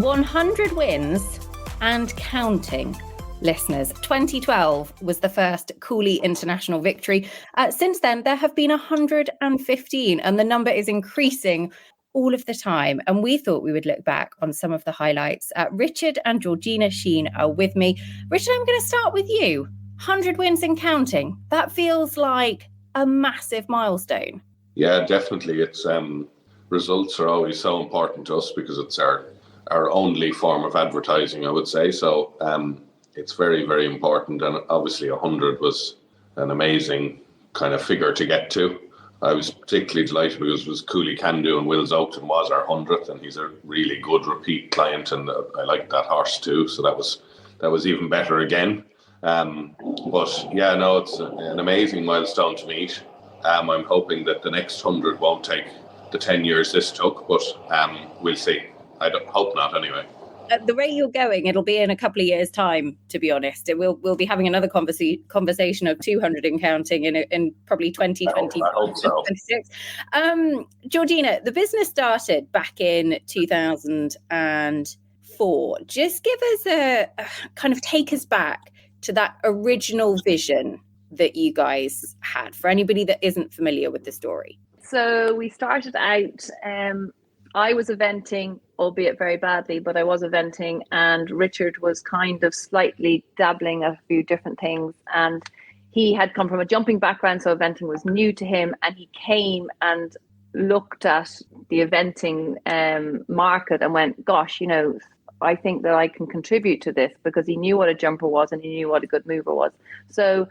100 wins and counting. Listeners, 2012 was the first Cooley International victory. Since then, there have been 115, and the number is increasing all of the time. And we thought we would look back on some of the highlights. Richard and Georgina Sheane are with me. Richard, I'm going to start with you. 100 wins and counting. That feels like a massive milestone. Yeah, definitely. It's results are always so important to us because it's our only form of advertising, I would say. So it's very, very important. And obviously 100 was an amazing kind of figure to get to. I was particularly delighted because it was Cooley Can Do, and Will's Oakton was our 100th, and he's a really good repeat client, and I liked that horse too. So that was even better again. But yeah, no, it's an amazing milestone to meet. I'm hoping that the next 100 won't take the 10 years this took, but we'll see. I hope not anyway. At the rate you're going, it'll be in a couple of years' time, to be honest. We'll be having another conversation of 200 and counting in probably 2020. I hope so. 26. Georgina, the business started back in 2004. Just give us a kind of take us back to that original vision that you guys had, for anybody that isn't familiar with the story. So we started out, I was eventing, albeit very badly, but I was eventing, and Richard was kind of slightly dabbling a few different things, and he had come from a jumping background, so eventing was new to him, and he came and looked at the eventing market and went, gosh, I think that I can contribute to this, because he knew what a jumper was and he knew what a good mover was. So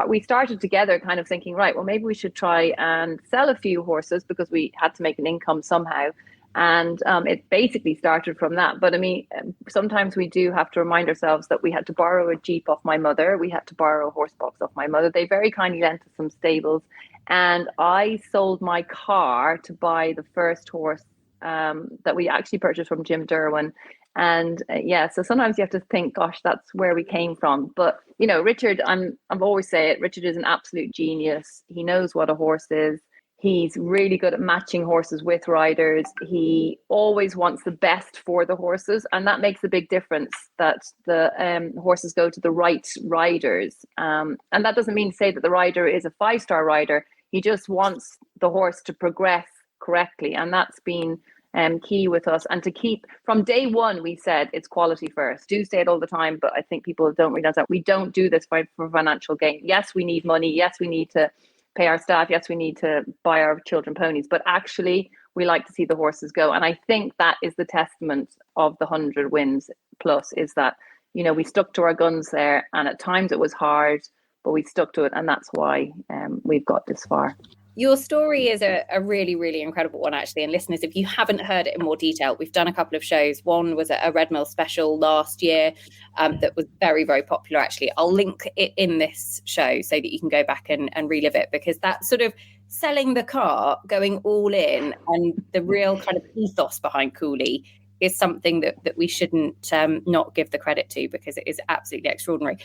we started together kind of thinking, right, well, maybe we should try and sell a few horses, because we had to make an income somehow. And it basically started from that. But I mean, sometimes we do have to remind ourselves that we had to borrow a Jeep off my mother. We had to borrow a horse box off my mother. They very kindly lent us some stables. And I sold my car to buy the first horse that we actually purchased from Jim Derwin. And so sometimes you have to think, gosh, that's where we came from. But, Richard, I've always say it, Richard is an absolute genius. He knows what a horse is. He's really good at matching horses with riders. He always wants the best for the horses. And that makes a big difference, that the horses go to the right riders. And that doesn't mean to say that the rider is a 5-star rider. He just wants the horse to progress correctly. And that's been key with us. And to keep, from day one, we said it's quality first. Do say it all the time, but I think people don't realize that we don't do this for financial gain. Yes, we need money. Yes, we need to pay our staff. Yes, we need to buy our children ponies, but actually we like to see the horses go. And I think that is the testament of the 100 wins plus, is that, we stuck to our guns there, and at times it was hard, but we stuck to it. And that's why we've got this far. Your story is a really, really incredible one, actually. And listeners, if you haven't heard it in more detail, we've done a couple of shows. One was a Red Mill special last year that was very, very popular, actually. I'll link it in this show so that you can go back and relive it, because that sort of selling the car, going all in, and the real kind of ethos behind Cooley is something that we shouldn't not give the credit to, because it is absolutely extraordinary.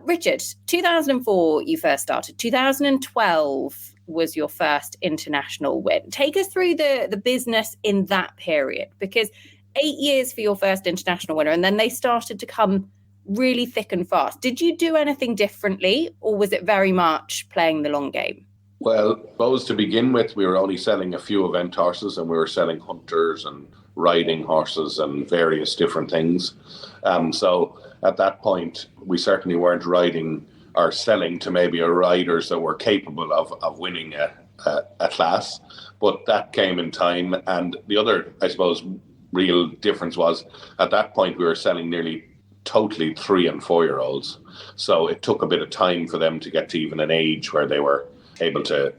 Richard, 2004, you first started. 2012 was your first international win. Take us through the business in that period, because 8 years for your first international winner, and then they started to come really thick and fast. Did you do anything differently, or was it very much playing the long game? Well, I suppose to begin with, we were only selling a few event horses, and we were selling hunters and riding horses and various different things. So at that point, we certainly weren't riding or selling to maybe riders that were capable of winning a class. But that came in time. And the other, I suppose, real difference was, at that point, we were selling nearly totally 3 and 4 year olds. So it took a bit of time for them to get to even an age where they were able to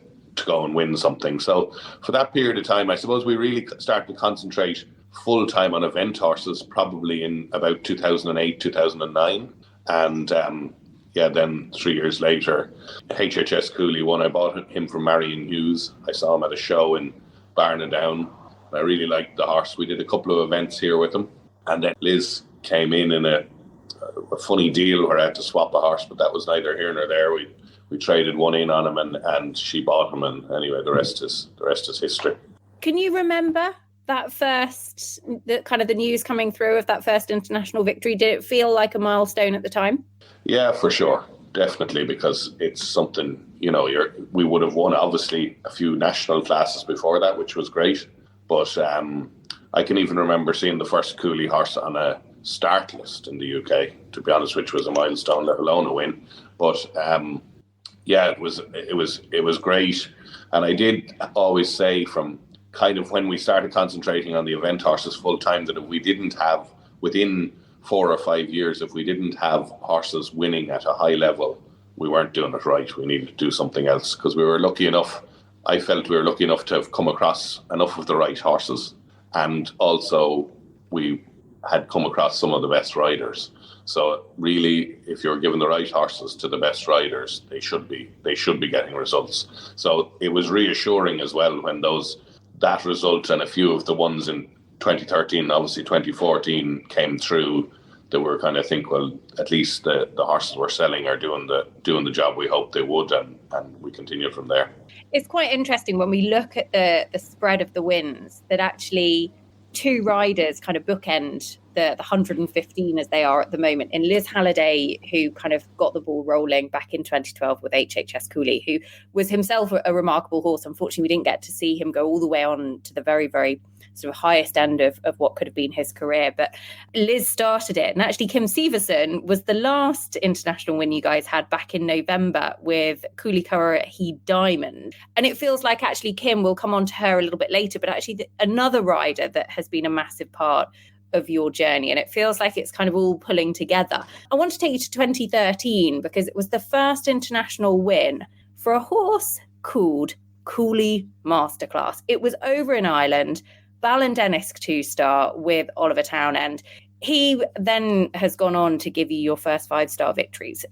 go and win something. So for that period of time, I suppose we really started to concentrate full time on event horses, probably in about 2008, 2009. And then 3 years later, HHS Cooley won. I bought him from Marion Hughes. I saw him at a show in Barnadown. I really liked the horse. We did a couple of events here with him. And then Liz came in a funny deal where I had to swap a horse, but that was neither here nor there. We traded one in on him, and she bought him, and anyway, the rest is history. Can you remember that first, the news coming through of that first international victory? Did it feel like a milestone at the time? Yeah, for sure. Definitely, because it's something, we would have won, obviously, a few national classes before that, which was great. But I can even remember seeing the first Cooley horse on a start list in the UK, to be honest, which was a milestone, let alone a win. But it was great. And I did always say from kind of when we started concentrating on the event horses full time that if we didn't have, within 4 or 5 years, if we didn't have horses winning at a high level, we weren't doing it right. We needed to do something else, because we were lucky enough. I felt we were lucky enough to have come across enough of the right horses, and also we had come across some of the best riders. So really, if you're giving the right horses to the best riders, they should be getting results. So it was reassuring as well when that result and a few of the ones in 2013, obviously 2014 came through, that we were kind of think, well, at least the horses we're selling are doing the job we hoped they would, and we continued from there. It's quite interesting when we look at the spread of the wins, that actually 2 riders kind of bookend the 115 as they are at the moment, in Liz Halliday, who kind of got the ball rolling back in 2012 with HHS Cooley, who was himself a remarkable horse. Unfortunately, we didn't get to see him go all the way on to the very, very sort of highest end of what could have been his career. But Liz started it. And actually, Kim Severson was the last international win you guys had back in November with Cooley Curragh He Diamond. And it feels like actually Kim, will come on to her a little bit later, but actually another rider that has been a massive part of your journey, and it feels like it's kind of all pulling together. I want to take you to 2013 because it was the first international win for a horse called Cooley Masterclass. It was over in Ireland, Ballindennisq 2-star with Oliver Townend. He then has gone on to give you your first 5-star victories.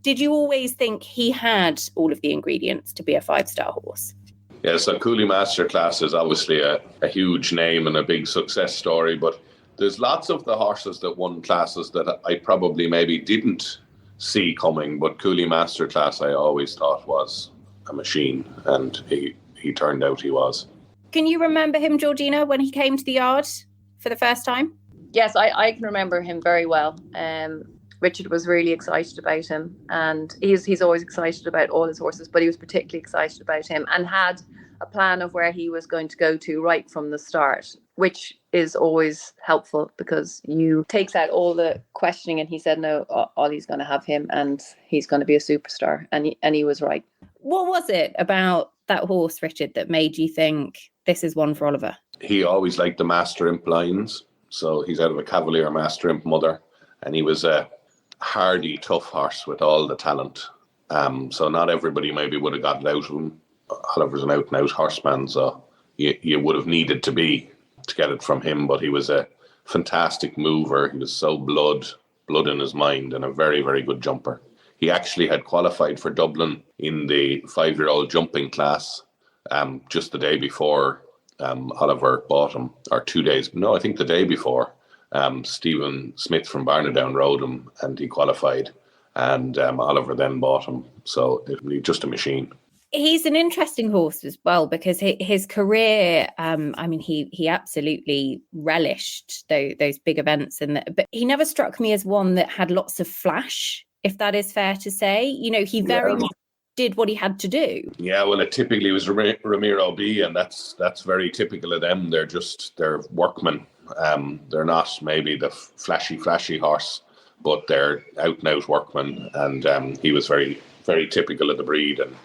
Did you always think he had all of the ingredients to be a 5-star horse? Yeah, so Cooley Masterclass is obviously a huge name and a big success story, but there's lots of the horses that won classes that I probably maybe didn't see coming, but Cooley Masterclass I always thought was a machine, and he turned out he was. Can you remember him, Georgina, when he came to the yard for the first time? Yes, I can remember him very well. Richard was really excited about him, and he's always excited about all his horses, but he was particularly excited about him and had a plan of where he was going to go to right from the start, which is always helpful because you takes out all the questioning, and he said, no, Ollie's going to have him and he's going to be a superstar. And he was right. What was it about that horse, Richard, that made you think this is one for Oliver? He always liked the Master Imp lines. So he's out of a Cavalier Master Imp mother, and he was a hardy, tough horse with all the talent. So not everybody maybe would have got it out of him. Oliver's an out-and-out horseman, so you would have needed to get it from him, but he was a fantastic mover. He was so blood in his mind, and a very, very good jumper. He actually had qualified for Dublin in the 5-year-old jumping class just the day before Oliver bought him, or 2 days. No, I think the day before. Stephen Smith from Barnadown rode him, and he qualified, and Oliver then bought him. So it was just a machine. He's an interesting horse as well because his career, he absolutely relished those big events, but he never struck me as one that had lots of flash, if that is fair to say. He very much did what he had to do. Yeah, well, it typically was Ramiro B, and that's very typical of them. They're workmen. They're not maybe the flashy horse, but they're out-and-out workmen, and he was very, very typical of the breed, and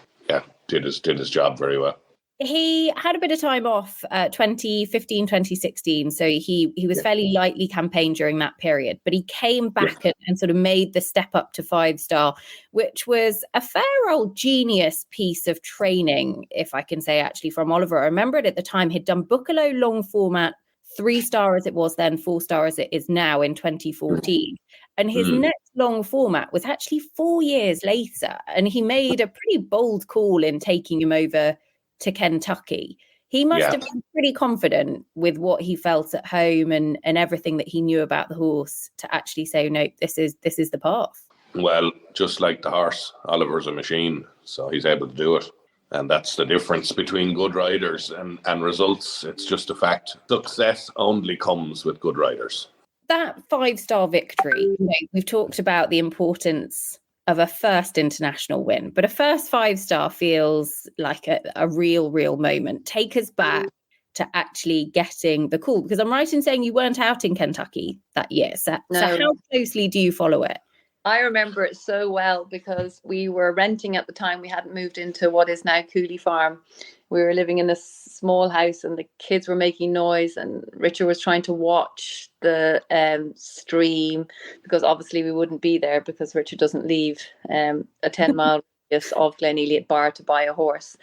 did his job very well. He had a bit of time off 2015, 2016, so he was fairly lightly campaigned during that period, but he came back and sort of made the step up to 5-star, which was a fair old genius piece of training, if I can say, actually, from Oliver. I remember it at the time. He'd done Buccalo long format, 3-star as it was then, 4-star as it is now in 2014. And his next long format was actually 4 years later. And he made a pretty bold call in taking him over to Kentucky. He must have been pretty confident with what he felt at home and everything that he knew about the horse to actually say, no, this is the path. Well, just like the horse, Oliver's a machine, so he's able to do it. And that's the difference between good riders and results. It's just a fact. Success only comes with good riders. That 5-star victory, we've talked about the importance of a first international win, but a first 5-star feels like a real moment. Take us back to actually getting the call, because I'm right in saying you weren't out in Kentucky that year. So how closely do you follow it? I remember it so well because we were renting at the time. We hadn't moved into what is now Cooley Farm. We were living in a small house and the kids were making noise, and Richard was trying to watch the stream, because obviously we wouldn't be there because Richard doesn't leave a 10-mile radius of Glenealy at bar to buy a horse.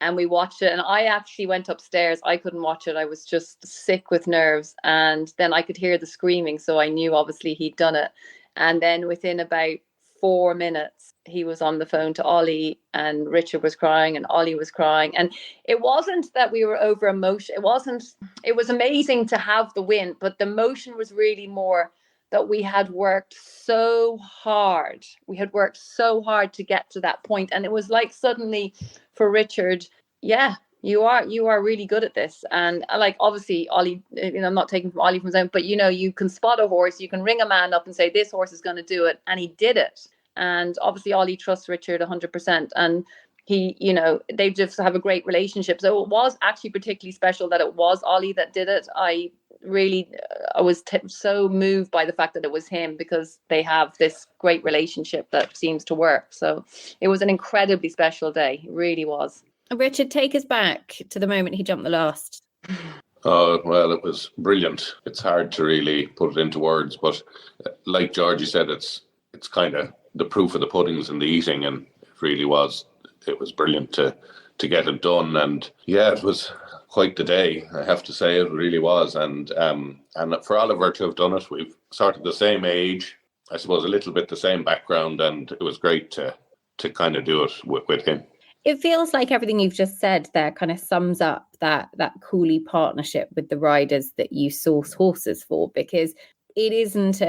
And we watched it, and I actually went upstairs. I couldn't watch it. I was just sick with nerves. And then I could hear the screaming, so I knew obviously he'd done it. And then within about 4 minutes, he was on the phone to Ollie, and Richard was crying and Ollie was crying. And it wasn't that we were over emotion. It was amazing to have the win, but the emotion was really more that we had worked so hard. We had worked so hard to get to that point. And it was like suddenly for Richard, yeah, you are really good at this. And like, obviously Ollie, I'm not taking from Ollie from his own, but you can spot a horse, you can ring a man up and say, this horse is going to do it. And he did it. And obviously Ollie trusts Richard 100%. And he, they just have a great relationship. So it was actually particularly special that it was Ollie that did it. I was so moved by the fact that it was him, because they have this great relationship that seems to work. So it was an incredibly special day. It really was. Richard, take us back to the moment he jumped the last. Oh, well, it was brilliant. It's hard to really put it into words, but like Georgie said, it's kind of the proof of the pudding's in the eating, and it really was. It was brilliant to get it done, and yeah, it was quite the day, I have to say. It really was, and for Oliver to have done it, we've sort of the same age, I suppose, a little bit the same background, and it was great to kind of do it with him. It feels like everything you've just said there kind of sums up that Cooley partnership with the riders that you source horses for, because it isn't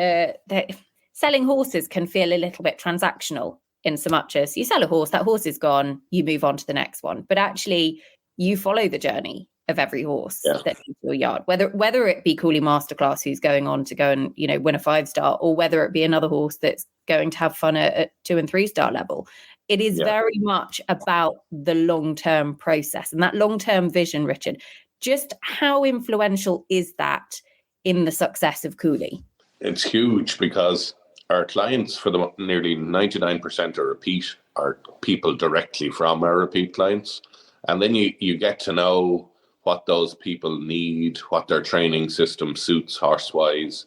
selling horses can feel a little bit transactional in so much as you sell a horse, that horse is gone, you move on to the next one. But actually, you follow the journey of every horse that's in your yard, whether it be Cooley Masterclass, who's going on to go and win a 5-star, or whether it be another horse that's going to have fun at 2 and 3-star level. It is very much about the long-term process and that long-term vision, Richard. Just how influential is that in the success of Cooley? It's huge, because our clients, for the nearly 99% are repeat, are people directly from our repeat clients. And then you get to know what those people need, what their training system suits horse-wise,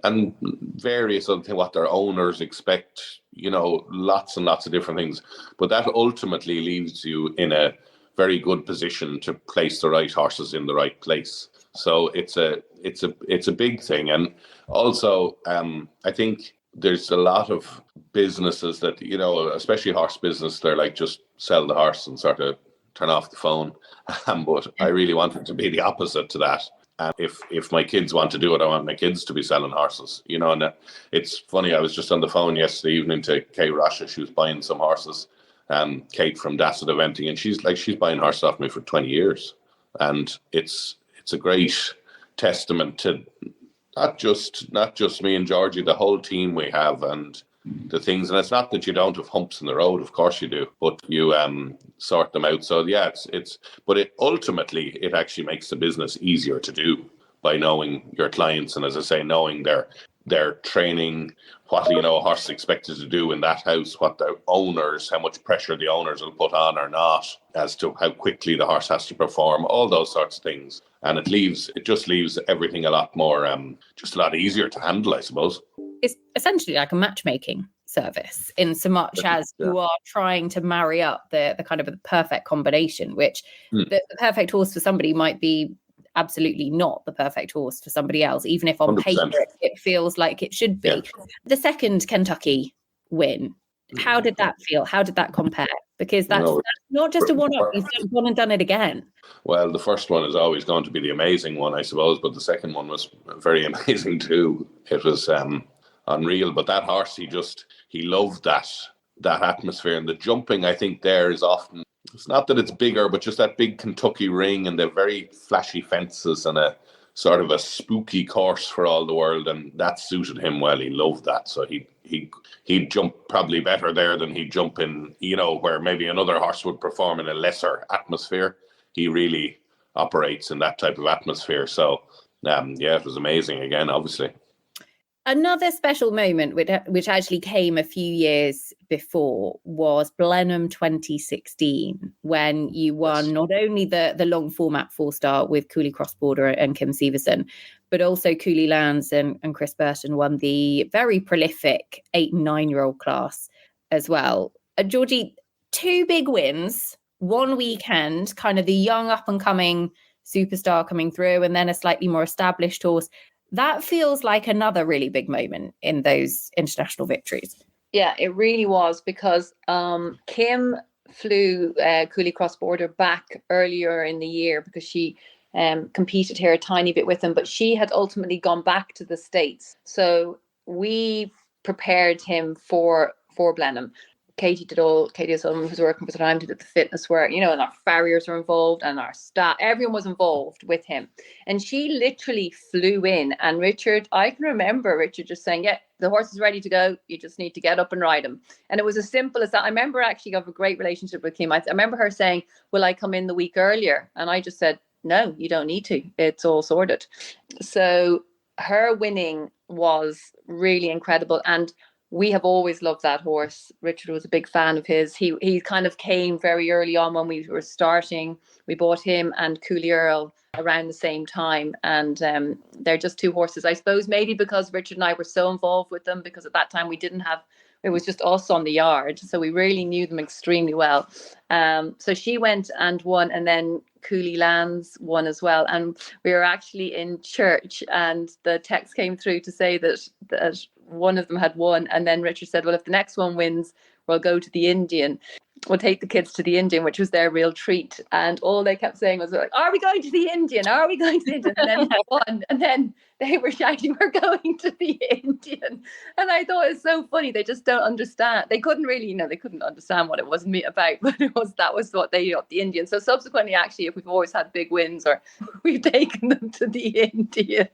and various other things, what their owners expect, lots and lots of different things. But that ultimately leaves you in a very good position to place the right horses in the right place. So it's a big thing. And also, I think there's a lot of businesses that, especially horse business, they're like, just sell the horse and sort of turn off the phone. But I really want it to be the opposite to that. And if my kids want to do it, I want my kids to be selling horses, and it's funny. I was just on the phone yesterday evening to Kate Rasha. She was buying some horses, Kate from Dasset Eventing, and she's buying horses off me for 20 years. And it's a great testament to not just me and Georgie, the whole team we have, and the things. And it's not that you don't have humps in the road, of course you do, but you sort them out. So yeah, but it ultimately, it actually makes the business easier to do by knowing your clients, and as I say, knowing their training, what a horse is expected to do in that house, what the owners, how much pressure the owners will put on or not, as to how quickly the horse has to perform, all those sorts of things. And it just leaves everything a lot more, just a lot easier to handle, I suppose. It's essentially like a matchmaking service, in so much as you are trying to marry up the kind of the perfect combination, which the perfect horse for somebody might be absolutely not the perfect horse for somebody else, even if on 100%. Paper it feels like it should be. Yeah. The second Kentucky win, how did that feel? How did that compare? Because that's not just a one-off. You've gone and done it again. Well, the first one is always going to be the amazing one, I suppose, but the second one was very amazing too. It was unreal. But that horse, he loved that atmosphere. And the jumping, I think there is often, it's not that it's bigger, but just that big Kentucky ring and the very flashy fences and a sort of a spooky course for all the world. And that suited him well. He loved that. So he'd jump probably better there than he'd jump in, where maybe another horse would perform in a lesser atmosphere. He really operates in that type of atmosphere. So, it was amazing again, obviously. Another special moment, which actually came a few years before, was Blenheim 2016, when you won not only the long format 4-star with Cooley Cross Border and Kim Severson, but also Cooley Lands and Chris Burton won the very prolific 8 and 9-year-old class as well. Georgie, 2 big wins, one weekend, kind of the young up-and-coming superstar coming through, and then a slightly more established horse. That feels like another really big moment in those international victories. Yeah, it really was, because Kim flew Cooley Cross Border back earlier in the year because she competed here a tiny bit with him, but she had ultimately gone back to the States. So we prepared him for Blenheim. Katie O'Sullivan, who's working for the time, did the fitness work, and our farriers were involved and our staff, everyone was involved with him. And she literally flew in, and I can remember Richard just saying, yeah, the horse is ready to go. You just need to get up and ride him. And it was as simple as that. I remember actually I have a great relationship with Kim. I remember her saying, will I come in the week earlier? And I just said, no, you don't need to. It's all sorted. So her winning was really incredible. And we have always loved that horse. Richard was a big fan of his. He kind of came very early on when we were starting. We bought him and Cooley Earl around the same time. And they're just 2 horses, I suppose, maybe because Richard and I were so involved with them, because at that time it was just us on the yard. So we really knew them extremely well. So she went and won, and then Cooley Lands won as well. And we were actually in church, and the text came through to say that one of them had won. And then Richard said, well, if the next one wins, we'll go to the Indian. We'll take the kids to the Indian, which was their real treat. And all they kept saying was, like, are we going to the Indian? Are we going to the Indian? And then they won. And then they were shouting, we're going to the Indian. And I thought it was so funny. They just don't understand. They couldn't really, they couldn't understand what it was about, but that was what they got, the Indian. So subsequently, actually, if we've always had big wins, or we've taken them to the Indian.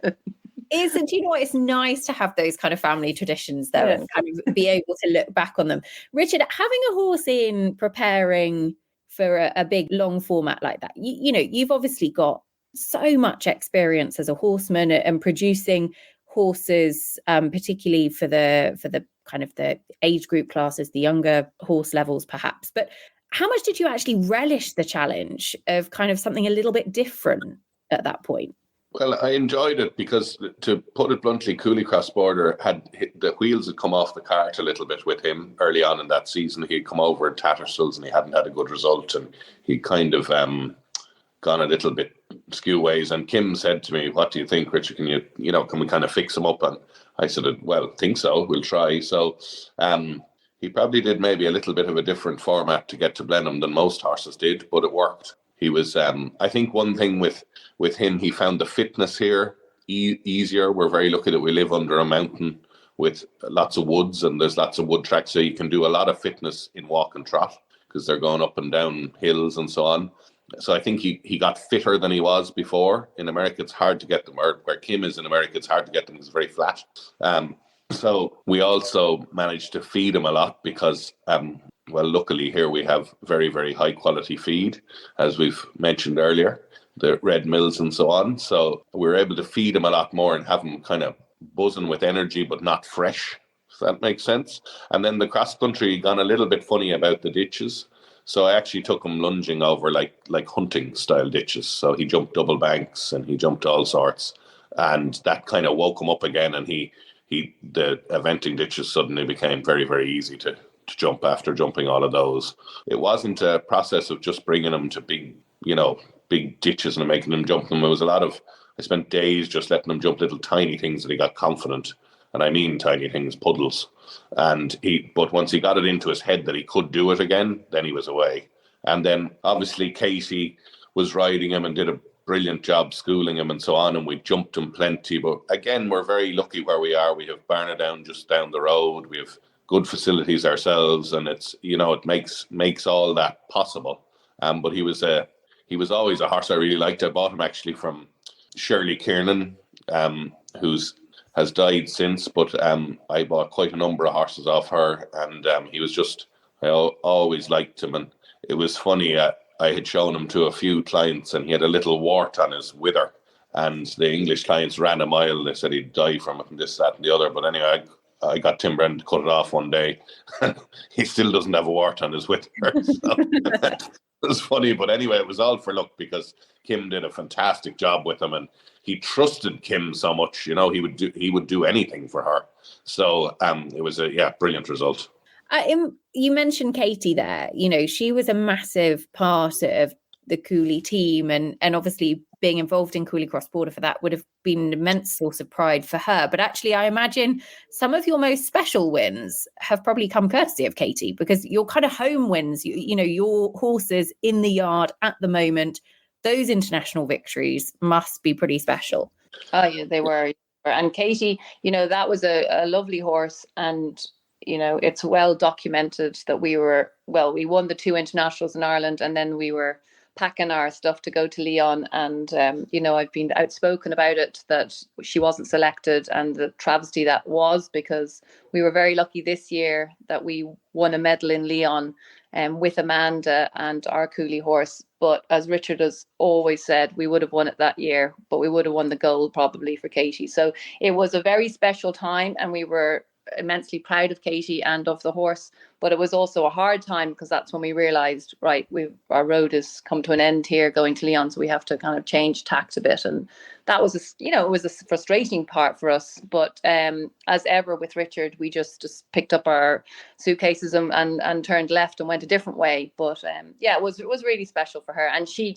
Do you know what? It's nice to have those kind of family traditions, though, and kind of be able to look back on them. Richard, having a horse in preparing for a big long format like that, you've obviously got so much experience as a horseman and producing horses, particularly for the kind of the age group classes, the younger horse levels, perhaps. But how much did you actually relish the challenge of kind of something a little bit different at that point? Well, I enjoyed it because, to put it bluntly, Cooley Cross Border the wheels had come off the cart a little bit with him early on in that season. He'd come over in Tattersalls and he hadn't had a good result, and he kind of gone a little bit skew ways. And Kim said to me, what do you think, Richard? Can we kind of fix him up? And I said, well, think so. We'll try. So he probably did maybe a little bit of a different format to get to Blenheim than most horses did, but it worked. He was, I think one thing with him, he found the fitness here easier. We're very lucky that we live under a mountain with lots of woods, and there's lots of wood tracks, so you can do a lot of fitness in walk and trot because they're going up and down hills and so on. So I think he got fitter than he was before. In America, it's hard to get them, or where Kim is in America, it's hard to get them because it's very flat. So we also managed to feed him a lot because luckily here we have very, very high quality feed, as we've mentioned earlier, the red mills and so on. So we were able to feed him a lot more and have him kind of buzzing with energy, but not fresh, if that makes sense. And then the cross country gone a little bit funny about the ditches. So I actually took him lunging over like hunting style ditches. So he jumped double banks and he jumped all sorts. And that kind of woke him up again. And the eventing ditches suddenly became very, very easy to jump after jumping all of those. It wasn't a process of just bringing him to big ditches and making him jump them. It was I spent days just letting him jump little tiny things that he got confident. And I mean tiny things, puddles. But once he got it into his head that he could do it again, then he was away. And then obviously Katie was riding him and did a brilliant job schooling him and so on, and we jumped him plenty. But again, we're very lucky where we are. We have Barnadown just down the road. We have good facilities ourselves, and it's, it makes all that possible. But he was always a horse I really liked. I bought him actually from Shirley Kiernan, who's has died since, but I bought quite a number of horses off her, and he was just, I always liked him. And it was funny, I had shown him to a few clients, and he had a little wart on his wither, and the English clients ran a mile. They said he'd die from it and this, that and the other, but anyway, I got Tim Brennan to cut it off one day. He still doesn't have a wart on his wither. So. It was funny, but anyway, it was all for luck, because Kim did a fantastic job with him, and he trusted Kim so much. He would do anything for her. So it was a brilliant result. You mentioned Katie there. She was a massive part of the Cooley team, and obviously being involved in Cooley Cross Border for that would have been an immense source of pride for her. But actually, I imagine some of your most special wins have probably come courtesy of Katie, because your kind of home wins, your horses in the yard at the moment, those international victories must be pretty special. Oh yeah, they were. And Katie, that was a lovely horse, and it's well documented that we won the 2 internationals in Ireland, and then we were packing our stuff to go to Lyon, and I've been outspoken about it, that she wasn't selected, and the travesty that was, because we were very lucky this year that we won a medal in Lyon with Amanda and our Cooley horse. But as Richard has always said, we would have won it that year, but we would have won the gold probably for Katie. So it was a very special time, and we were immensely proud of Katie and of the horse. But it was also a hard time, because that's when we realized, right, our road has come to an end here going to Lyon, so we have to kind of change tact a bit. And that was it was a frustrating part for us. But as ever with Richard, we just picked up our suitcases and turned left and went a different way. But it was really special for her, and she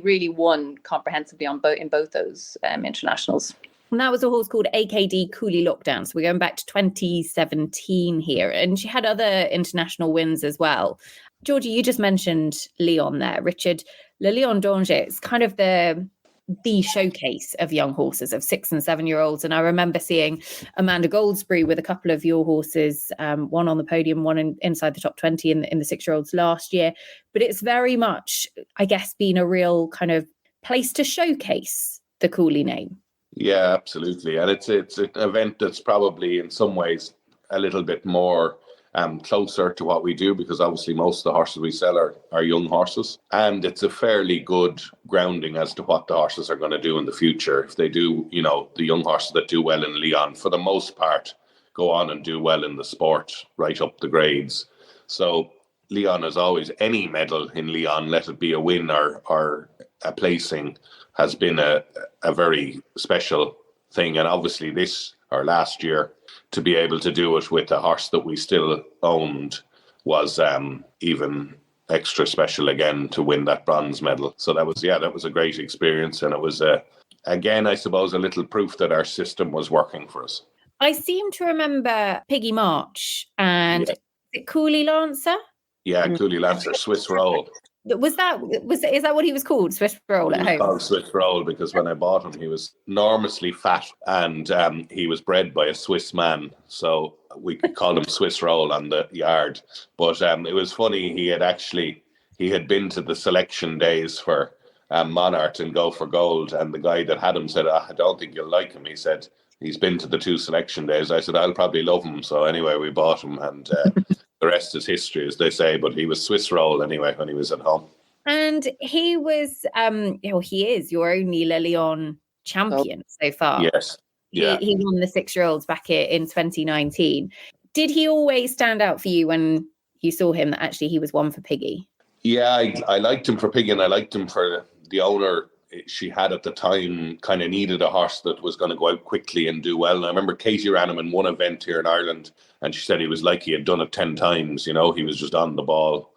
really won comprehensively in both those internationals. And that was a horse called AKD Cooley Lockdown. So we're going back to 2017 here. And she had other international wins as well. Georgie, you just mentioned Lyon there. Richard, Le Lion d'Angers is kind of the showcase of young horses, of 6 and 7 year olds. And I remember seeing Amanda Goldsbury with a couple of your horses, one on the podium, one inside the top 20 in the 6 year olds last year. But it's very much, I guess, been a real kind of place to showcase the Cooley name. Yeah, absolutely. And it's an event that's probably in some ways a little bit more closer to what we do, because obviously most of the horses we sell are young horses. And it's a fairly good grounding as to what the horses are going to do in the future. If they do, the young horses that do well in Lyon, for the most part, go on and do well in the sport, right up the grades. So Lyon is always, any medal in Lyon, let it be a win or a placing, has been a very special thing. And obviously last year, to be able to do it with a horse that we still owned was even extra special again, to win that bronze medal. So that was a great experience. And it was, again, I suppose, a little proof that our system was working for us. I seem to remember Piggy March and is it Cooley Lancer? Yeah, Cooley Lancer, Swiss Roll. Is that what he was called, Swiss Roll at home? He was called Swiss Roll because when I bought him, he was enormously fat, and he was bred by a Swiss man, so we could call him Swiss Roll on the yard. But it was funny, he had been to the selection days for Monarch and Go for Gold, and the guy that had him said, I don't think you'll like him. He said, he's been to the 2 selection days. I said, I'll probably love him. So anyway, we bought him, and the rest is history, as they say. But he was Swiss Roll anyway when he was at home. And he was, he is your only Le Lion champion so far. Yes. Yeah. He won the 6 year olds back in 2019. Did he always stand out for you when you saw him that actually he was one for Piggy? Yeah, I liked him for Piggy, and I liked him for the owner she had at the time. Kind of needed a horse that was going to go out quickly and do well. And I remember Katie ran him in one event here in Ireland, and she said he was like he had done it 10 times. He was just on the ball,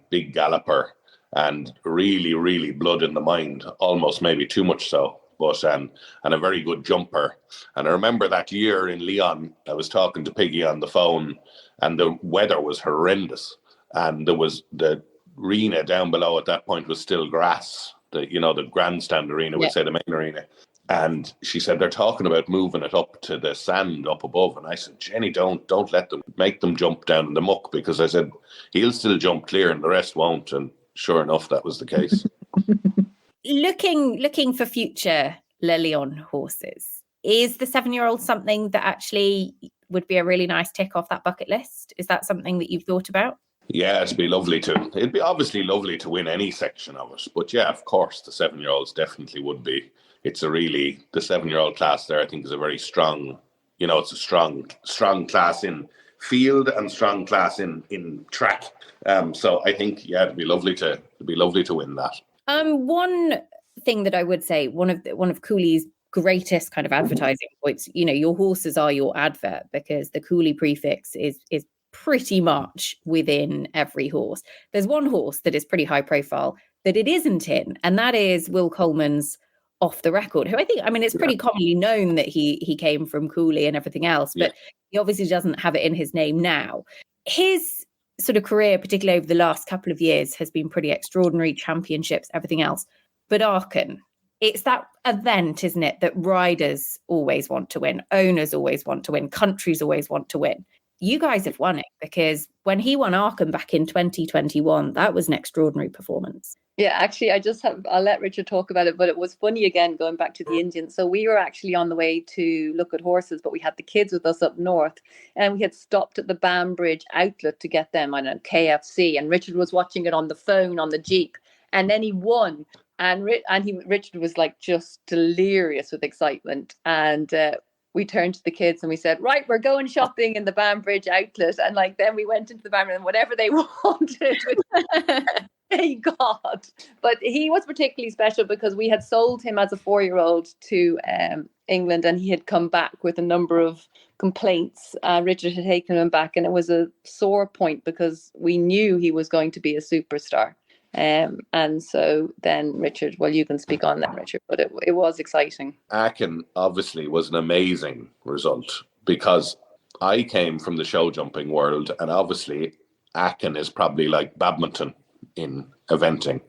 big galloper, and really, really blood in the mind, almost maybe too much so. But and a very good jumper. And I remember that year in Lyon, I was talking to Piggy on the phone, and the weather was horrendous, and there was the arena down below at that point was still grass. The grandstand arena, we'd say the main arena. And she said, they're talking about moving it up to the sand up above. And I said, Jenny, don't let them, make them jump down in the muck, because I said, he'll still jump clear and the rest won't. And sure enough, that was the case. Looking for future Le Lion horses, is the 7-year-old something that actually would be a really nice tick off that bucket list? Is that something that you've thought about? Yeah, it'd be lovely to. It'd be obviously lovely to win any section of it. But yeah, of course, the 7-year-olds definitely would be. It's a really, the 7-year-old class there, I think, is a very strong, it's a strong class in field and strong class in track. So I think, yeah, it'd be lovely to win that. One thing that I would say, one of Cooley's greatest kind of advertising points, your horses are your advert, because the Cooley prefix is pretty much within every horse. There's one horse that is pretty high profile that it isn't in, and that is Will Coleman's Off the Record, who it's pretty commonly known that he came from Cooley and everything else, but he obviously doesn't have it in his name now. His sort of career, particularly over the last couple of years, has been pretty extraordinary, championships, everything else. But Aachen, it's that event, isn't it, that riders always want to win, owners always want to win, countries always want to win. You guys have won it, because when he won Aachen back in 2021, that was an extraordinary performance. Yeah, actually, I'll let Richard talk about it, but it was funny again, going back to the Indians. So we were actually on the way to look at horses, but we had the kids with us up north, and we had stopped at the Banbridge outlet to get them, KFC, and Richard was watching it on the phone on the Jeep, and then he won. And Richard was like just delirious with excitement. And we turned to the kids and we said, right, we're going shopping in the Banbridge outlet. And then we went into the Banbridge and whatever they wanted. Thank God. But he was particularly special because we had sold him as a 4-year-old to England, and he had come back with a number of complaints. Richard had taken him back, and it was a sore point because we knew he was going to be a superstar. And so then Richard, well, you can speak on that, Richard, but it was exciting. Aachen obviously was an amazing result, because I came from the show jumping world, and obviously Aachen is probably like badminton in eventing,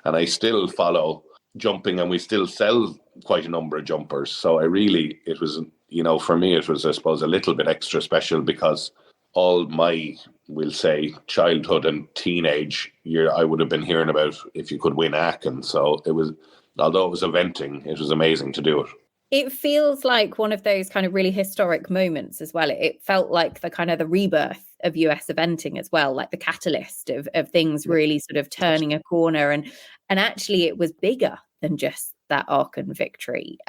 and I still follow jumping, and we still sell quite a number of jumpers. So it was, for me, it was, I suppose, a little bit extra special, because all my, we'll say, childhood and teenage year, I would have been hearing about if you could win Aachen. So it was, although it was eventing, it was amazing to do it. It feels like one of those kind of really historic moments as well. It felt like the kind of the rebirth of US eventing as well, like the catalyst of things really sort of turning a corner. And actually it was bigger than just that Aachen victory.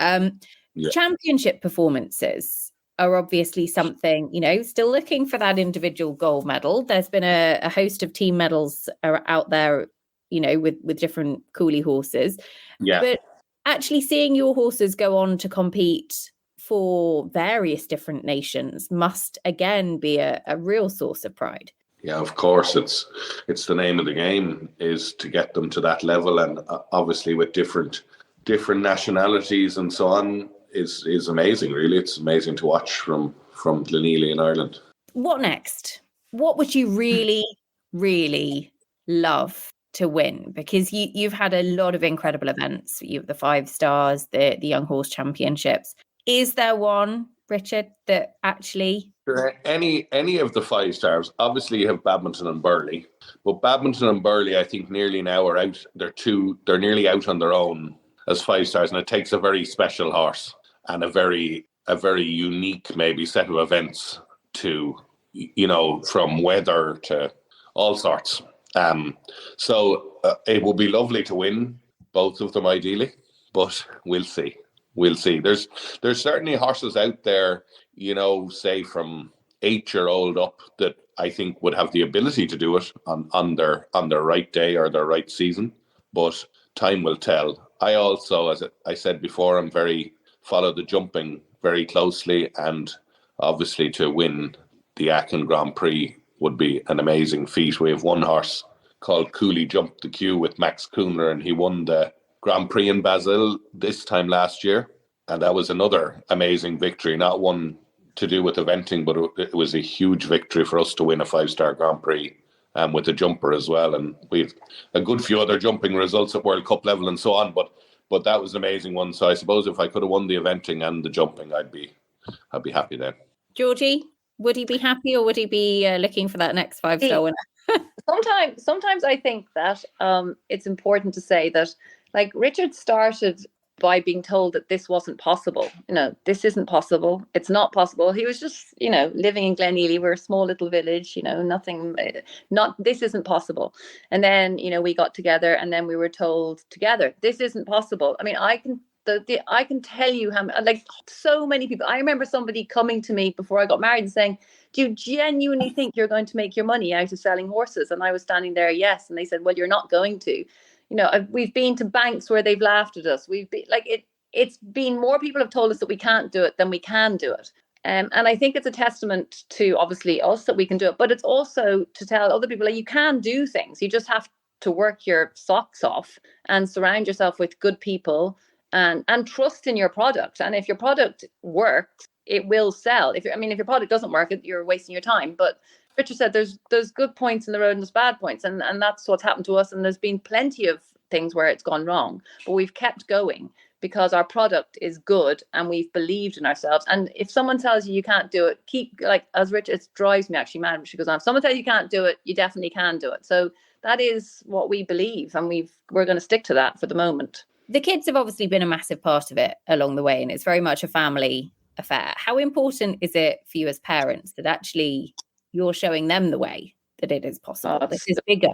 Championship performances are obviously something, still looking for that individual gold medal. There's been a host of team medals out there, with different Cooley horses. Yeah. But actually seeing your horses go on to compete for various different nations must again be a real source of pride. Yeah, of course. It's the name of the game, is to get them to that level, and obviously with different nationalities and so on is amazing. Really, it's amazing to watch from Glenealy in Ireland. What next? What would you really, really love to win? Because you've had a lot of incredible events. You have the 5 stars, the Young Horse Championships. Is there one, Richard, that actually... Any of the 5 stars. Obviously you have badminton and Burley, but badminton and Burley I think nearly now are out. They're nearly out on their own as 5 stars, and it takes a very special horse and a very unique maybe set of events to, from weather to all sorts. So it would be lovely to win both of them ideally, but we'll see. There's certainly horses out there, say from 8-year-old up, that I think would have the ability to do it on their right day or their right season, but time will tell. I also, as I said before, follow the jumping very closely, and obviously to win the Aachen Grand Prix would be an amazing feat. We have one horse called Cooley Jumped the Queue with Max Kuhnler, and he won the Grand Prix in Basel this time last year, and that was another amazing victory. Not one to do with eventing, but it was a huge victory for us to win a 5-star Grand Prix with a jumper as well. And we've a good few other jumping results at World Cup level and so on, but But that was an amazing one. So I suppose if I could have won the eventing and the jumping, I'd be happy then. Georgie, would he be happy, or would he be looking for that next 5-star winner? Sometimes I think that it's important to say that, like, Richard started by being told that this wasn't possible. This isn't possible. It's not possible. He was just, living in Glenealy. We're a small little village, this isn't possible. And then, we got together, and then we were told together, this isn't possible. I mean, I can tell you how, like, so many people. I remember somebody coming to me before I got married and saying, do you genuinely think you're going to make your money out of selling horses? And I was standing there, yes. And they said, well, you're not going to. We've been to banks where they've laughed at us. We've been it's been more people have told us that we can't do it than we can do it. And I think it's a testament to, obviously, us that we can do it, but it's also to tell other people, like, you can do things. You just have to work your socks off and surround yourself with good people and trust in your product. And if your product works, it will sell. If your product doesn't work, you're wasting your time. But Richard said there's good points in the road and there's bad points, and that's what's happened to us. And there's been plenty of things where it's gone wrong, but we've kept going because our product is good and we've believed in ourselves. And if someone tells you can't do it, as Richard, it drives me actually mad when she goes on. If someone tells you can't do it, you definitely can do it. So that is what we believe, and we're going to stick to that for the moment. The kids have obviously been a massive part of it along the way, and it's very much a family affair. How important is it for you as parents that actually you're showing them the way that it is possible? This is bigger.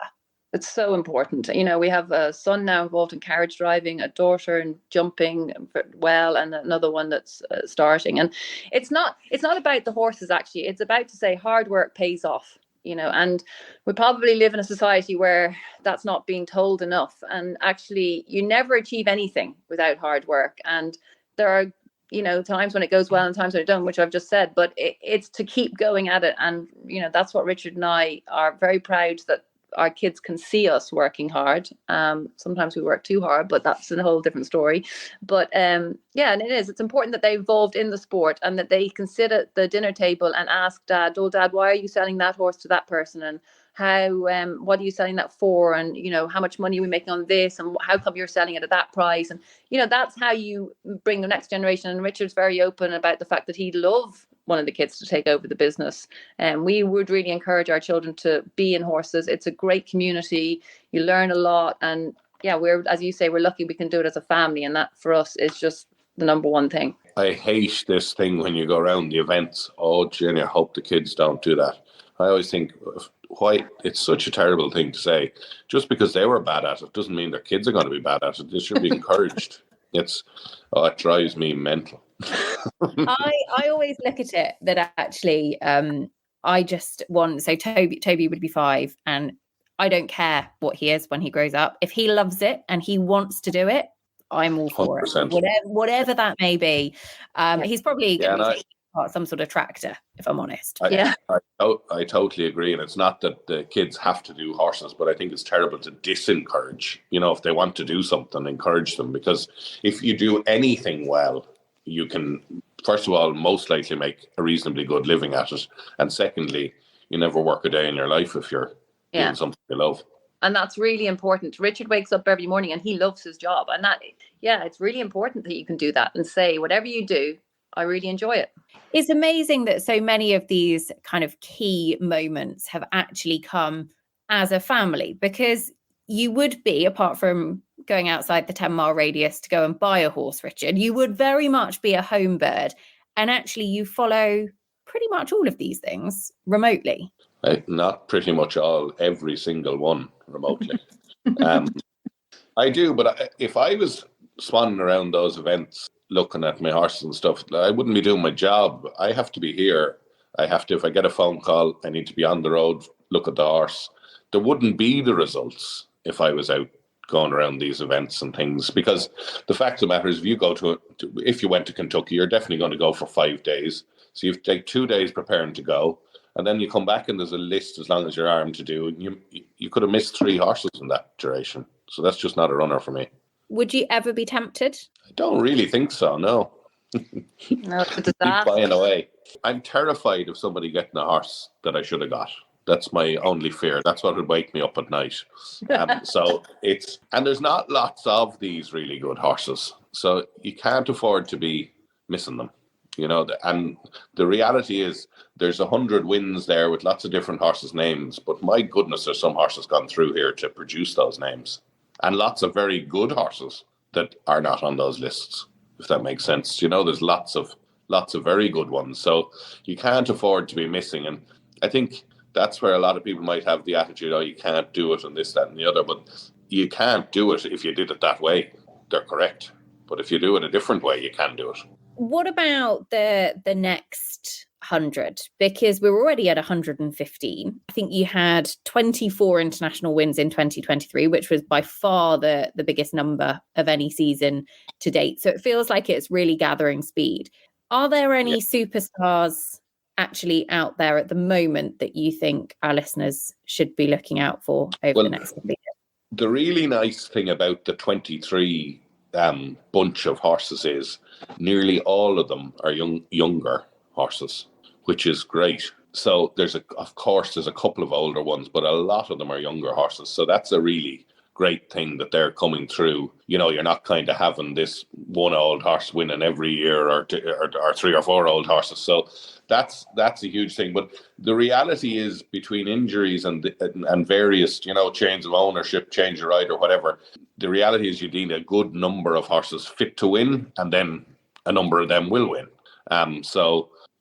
It's so important. We have a son now involved in carriage driving, a daughter in jumping and another one that's starting. And it's not about the horses, actually. It's about to say hard work pays off, and we probably live in a society where that's not being told enough. And actually, you never achieve anything without hard work. And there are times when it goes well and times when it don't, which I've just said, but it's to keep going at it. And, that's what Richard and I are very proud that our kids can see us working hard. Sometimes we work too hard, but that's a whole different story. But and it's important that they involved in the sport and that they can sit at the dinner table and ask Dad, why are you selling that horse to that person? And how, what are you selling that for? And, how much money are we making on this? And how come you're selling it at that price? And, that's how you bring the next generation. And Richard's very open about the fact that he'd love one of the kids to take over the business. And we would really encourage our children to be in horses. It's a great community. You learn a lot. And as you say, we're lucky we can do it as a family. And that for us is just the number one thing. I hate this thing when you go around the events. Oh, Jenny, I hope the kids don't do that. I always think, why it's such a terrible thing to say. Just because they were bad at it doesn't mean their kids are going to be bad at it. They should be encouraged. It drives me mental. I always look at it that actually I just want, so Toby would be 5, and I don't care what he is when he grows up. If he loves it and he wants to do it, I'm all for 100%. it, whatever that may be. He's probably going to be some sort of tractor, if I'm honest. I totally agree. And it's not that the kids have to do horses, but I think it's terrible to disencourage. If they want to do something, encourage them. Because if you do anything well, you can, first of all, most likely make a reasonably good living at it. And secondly, you never work a day in your life if you're doing something you love. And that's really important. Richard wakes up every morning and he loves his job. And it's really important that you can do that and say, whatever you do, I really enjoy it. It's amazing that so many of these kind of key moments have actually come as a family, because you would be, apart from going outside the 10-mile radius to go and buy a horse, Richard, you would very much be a home bird. And actually you follow pretty much all of these things remotely. Not pretty much all, every single one remotely. I do, but if I was swanning around those events looking at my horses and stuff, I wouldn't be doing my job. I have to be here. If I get a phone call, I need to be on the road, look at the horse. There wouldn't be the results if I was out going around these events and things, because the fact of the matter is, if you went to Kentucky, you're definitely going to go for 5 days. So you take 2 days preparing to go, and then you come back and there's a list as long as your arm to do. And you could have missed 3 horses in that duration. So that's just not a runner for me. Would you ever be tempted? I don't really think so, no. No, it's a disaster. Keep buying away. I'm terrified of somebody getting a horse that I should have got. That's my only fear. That's what would wake me up at night. And there's not lots of these really good horses. So you can't afford to be missing them, and the reality is there's 100 wins there with lots of different horses' names. But my goodness, there's some horses gone through here to produce those names, and lots of very good horses that are not on those lists, if that makes sense. There's lots of very good ones. So you can't afford to be missing. And I think that's where a lot of people might have the attitude, you can't do it and this, that and the other. But you can't do it if you did it that way. They're correct. But if you do it a different way, you can do it. What about the next 100? Because we're already at 115. I think you had 24 international wins in 2023, which was by far the biggest number of any season to date. So it feels like it's really gathering speed. Are there any superstars actually out there at the moment that you think our listeners should be looking out for over the next couple of years? The really nice thing about the 23 bunch of horses is nearly all of them are younger horses, which is great. So of course there's a couple of older ones, but a lot of them are younger horses. So that's a really great thing that they're coming through. You're not kind of having this one old horse winning every year or 3 or 4 old horses. So that's a huge thing. But the reality is, between injuries and various, change of ownership, change of ride or whatever, the reality is you need a good number of horses fit to win, and then a number of them will win.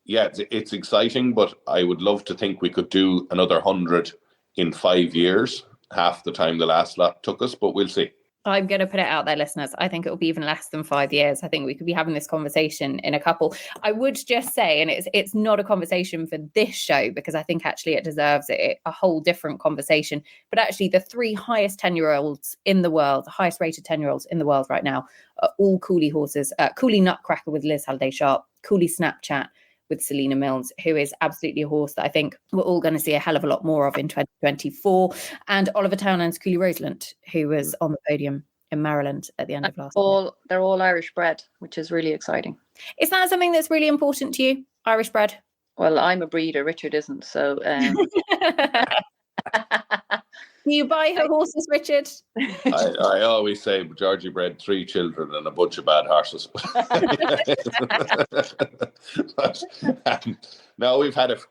It's exciting, but I would love to think we could do another 100 in 5 years, half the time the last lot took us, but we'll see. I'm going to put it out there, listeners. I think it will be even less than 5 years. I think we could be having this conversation in a couple. I would just say, and it's not a conversation for this show, because I think actually it deserves a whole different conversation. But actually the 3 highest 10-year-olds in the world, the highest rated 10-year-olds in the world right now, are all Cooley horses. Cooley Nutcracker with Liz Halliday-Sharp, Cooley Snapchat with Selena Mills, who is absolutely a horse that I think we're all going to see a hell of a lot more of in 2024. And Oliver Townend's Cooley Roseland, who was on the podium in Maryland at the end of last year. They're all Irish bred, which is really exciting. Is that something that's really important to you, Irish bred? Well, I'm a breeder, Richard isn't, so... Do you buy her horses, Richard? I always say Georgie bred 3 children and a bunch of bad horses. No,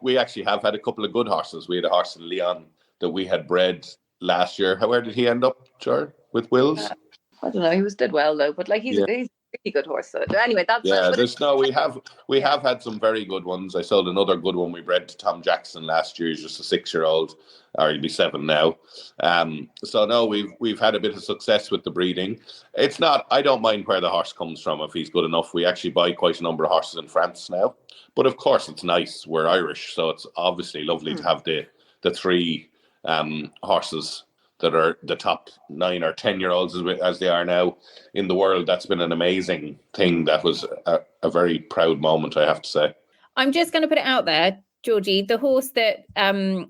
we actually have had a couple of good horses. We had a horse in Leon that we had bred last year. Where did he end up, George? With Wills? I don't know. He did well though, but he's a really good horse. So anyway, that's we have had some very good ones. I sold another good one we bred to Tom Jackson last year. He's just a 6-year-old, or he'll be 7 now. So no, we've had a bit of success with the breeding. It's not. I don't mind where the horse comes from if he's good enough. We actually buy quite a number of horses in France now, but of course it's nice. We're Irish, so it's obviously lovely to have the 3 horses that are the top 9 or 10-year-olds as they are now in the world. That's been an amazing thing. That was a very proud moment, I have to say. I'm just going to put it out there, Georgie, the horse that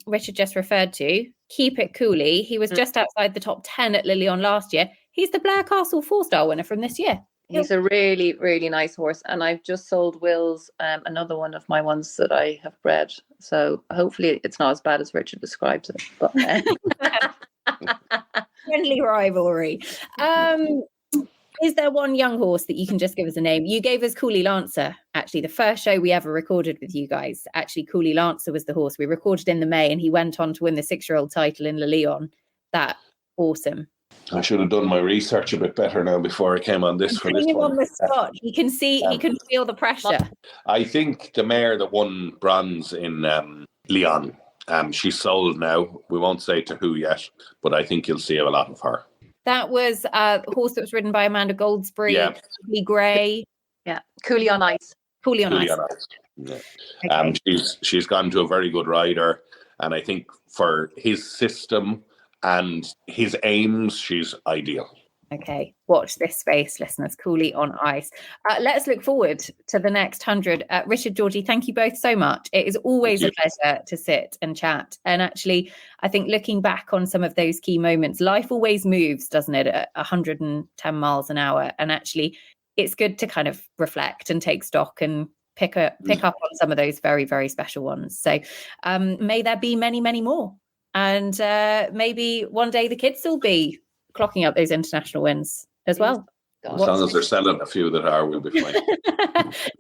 Richard just referred to, Keep It Cooley, he was just outside the top 10 at Lilion last year. He's the Blair Castle 4-star winner from this year. He's a really, really nice horse. And I've just sold Will's, another one of my ones that I have bred. So hopefully it's not as bad as Richard describes it. But friendly rivalry. Is there one young horse that you can just give us a name? You gave us Cooley Lancer, actually, the first show we ever recorded with you guys. Actually, Cooley Lancer was the horse we recorded in the May, and he went on to win the 6-year-old title in Le Lion. That awesome. I should have done my research a bit better now before I came on this. For this one. On the spot. He can feel the pressure. I think the mare that won bronze in Lyon, she's sold now. We won't say to who yet, but I think you'll see a lot of her. That was a horse that was ridden by Amanda Goldsbury, Lee Gray. Yeah, Cooley on Ice. Cooley on Ice. Yeah. Okay. She's gone to a very good rider, and I think for his system and his aims, she's ideal. Okay, watch this space, listeners. Cooley on Ice. Let's look forward to the next 100. Richard, Georgie, thank you both so much. It is always a pleasure to sit and chat. And actually, I think looking back on some of those key moments, life always moves, doesn't it, at 110 miles an hour. And actually, it's good to kind of reflect and take stock and pick up on some of those very, very special ones. So may there be many, many more. And maybe one day the kids will be clocking up those international wins as well. As long as they're selling a few that are, we'll be fine.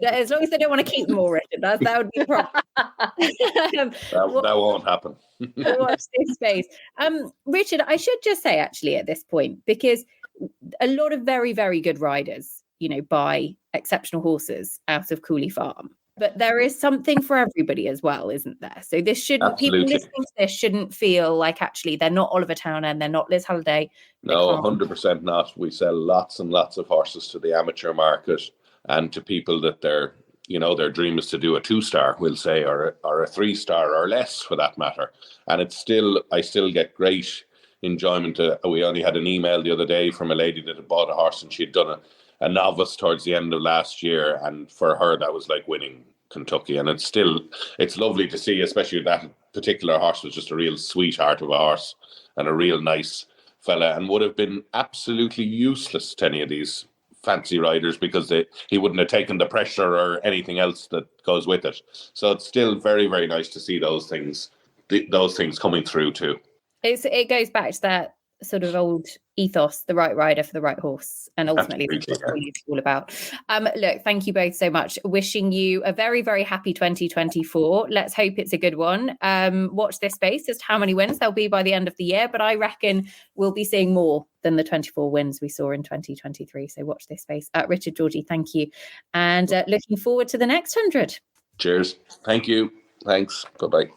As long as they don't want to keep them all, Richard, that would be a problem. that won't happen. Watch this space. Richard, I should just say actually at this point, because a lot of very, very good riders, buy exceptional horses out of Cooley Farm. But there is something for everybody as well, isn't there? So this shouldn't, people listening to this shouldn't feel like actually they're not Oliver Town and they're not Liz Halliday. No, 100% not. We sell lots and lots of horses to the amateur market and to people that their dream is to do a 2-star, we'll say, or a 3-star or less for that matter. And I still get great enjoyment. We only had an email the other day from a lady that had bought a horse and she'd done a novice towards the end of last year, and for her that was like winning Kentucky. And it's lovely to see, especially that particular horse was just a real sweetheart of a horse and a real nice fella, and would have been absolutely useless to any of these fancy riders because he wouldn't have taken the pressure or anything else that goes with it. So it's still very, very nice to see those things coming through too. It goes back to that sort of old ethos, the right rider for the right horse, and ultimately that's what it's all about. Look, thank you both so much. Wishing you a very, very happy 2024. Let's hope it's a good one. Watch this space as to how many wins there'll be by the end of the year, but I reckon we'll be seeing more than the 24 wins we saw in 2023. So watch this space. Richard, Georgie, thank you, and looking forward to the next 100. Cheers. Thank you. Thanks. Bye-bye.